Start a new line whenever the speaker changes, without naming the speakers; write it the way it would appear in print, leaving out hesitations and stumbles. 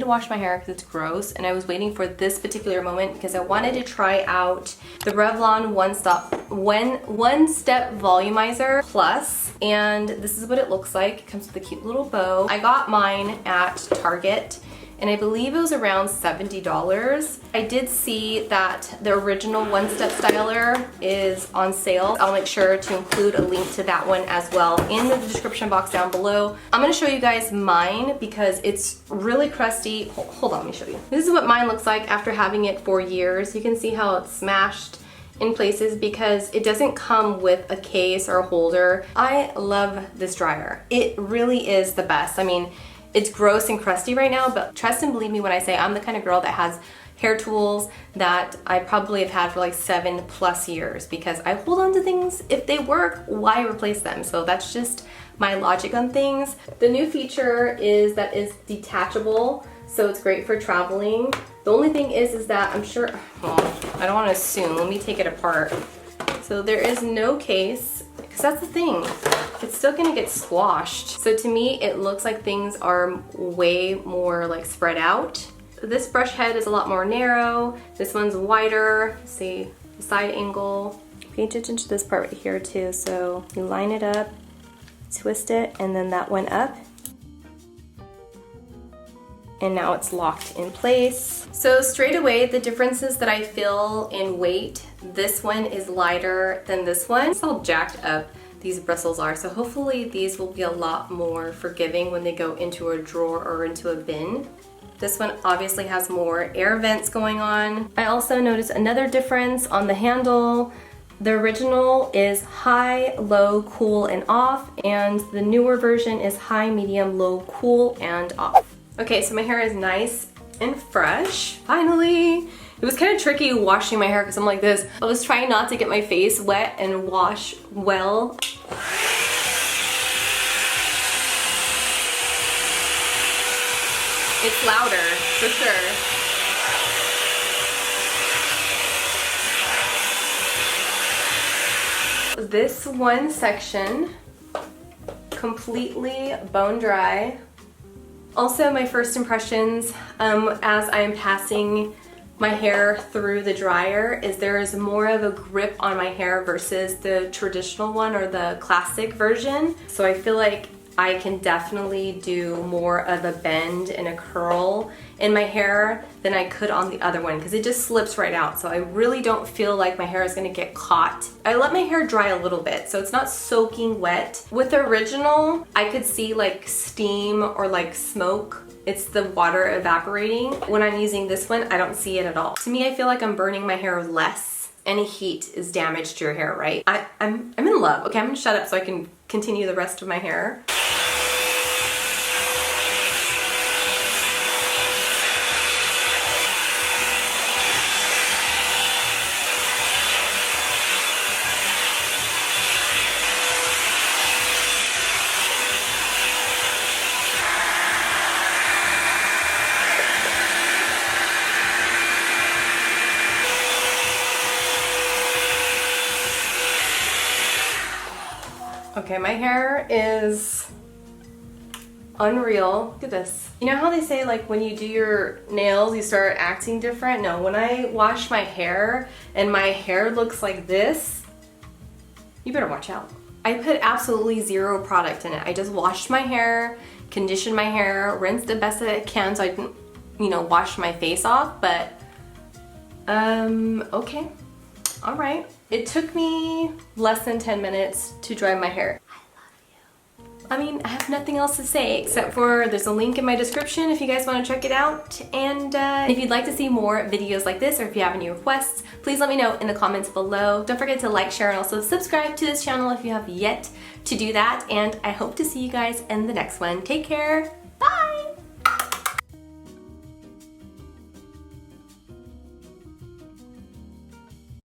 to wash my hair because it's gross, and I was waiting for this particular moment because I wanted to try out the Revlon One Step Volumizer Plus, and this is what it looks like. It comes with a cute little bow. I got mine at Target, and I believe it was around $70. I did see that the original One Step Styler is on sale. I'll make sure to include a link to that one as well in the description box down below. I'm gonna show you guys mine because it's really crusty. Hold on, let me show you. This is what mine looks like after having it for years. You can see how it's smashed in places because it doesn't come with a case or a holder. I love this dryer. It really is the best. I mean, it's gross and crusty right now, but trust and believe me when I say I'm the kind of girl that has hair tools that I probably have had for like 7+ years because I hold on to things. If they work, why replace them? So that's just my logic on things. The new feature is that it's detachable, so it's great for traveling. The only thing is that I'm sure, well, I don't want to assume. Let me take it apart. So there is no case, because that's the thing. It's still gonna get squashed. So to me, it looks like things are way more like spread out. This brush head is a lot more narrow. This one's wider. See the side angle. Pay attention to this part right here too. So you line it up, twist it, and then that one up. And now it's locked in place. So straight away, the differences that I feel in weight, this one is lighter than this one. It's all jacked up, these bristles are, so hopefully these will be a lot more forgiving when they go into a drawer or into a bin. This one obviously has more air vents going on. I also noticed another difference on the handle. The original is high, low, cool, and off, and the newer version is high, medium, low, cool, and off. Okay, so my hair is nice and fresh, finally. It was kind of tricky washing my hair because I'm like this. I was trying not to get my face wet and wash well. It's louder, for sure. This one section, completely bone dry. Also, my first impressions as I am passing my hair through the dryer is there is more of a grip on my hair versus the traditional one or the classic version. So I feel like I can definitely do more of a bend and a curl in my hair than I could on the other one because it just slips right out. So I really don't feel like my hair is gonna get caught. I let my hair dry a little bit so it's not soaking wet. With the original, I could see like steam or like smoke. It's the water evaporating. When I'm using this one, I don't see it at all. To me, I feel like I'm burning my hair less. Any heat is damage to your hair, right? I'm in love. Okay, I'm gonna shut up so I can continue the rest of my hair. Okay, my hair is unreal. Look at this. You know how they say like when you do your nails you start acting different? No, when I wash my hair and my hair looks like this, you better watch out. I put absolutely zero product in it. I just washed my hair, conditioned my hair, rinsed the best that I can so I didn't, you know, wash my face off, but okay. All right. It took me less than 10 minutes to dry my hair. I love you. I mean, I have nothing else to say except for there's a link in my description if you guys want to check it out. And if you'd like to see more videos like this or if you have any requests, please let me know in the comments below. Don't forget to like, share, and also subscribe to this channel if you have yet to do that. And I hope to see you guys in the next one. Take care.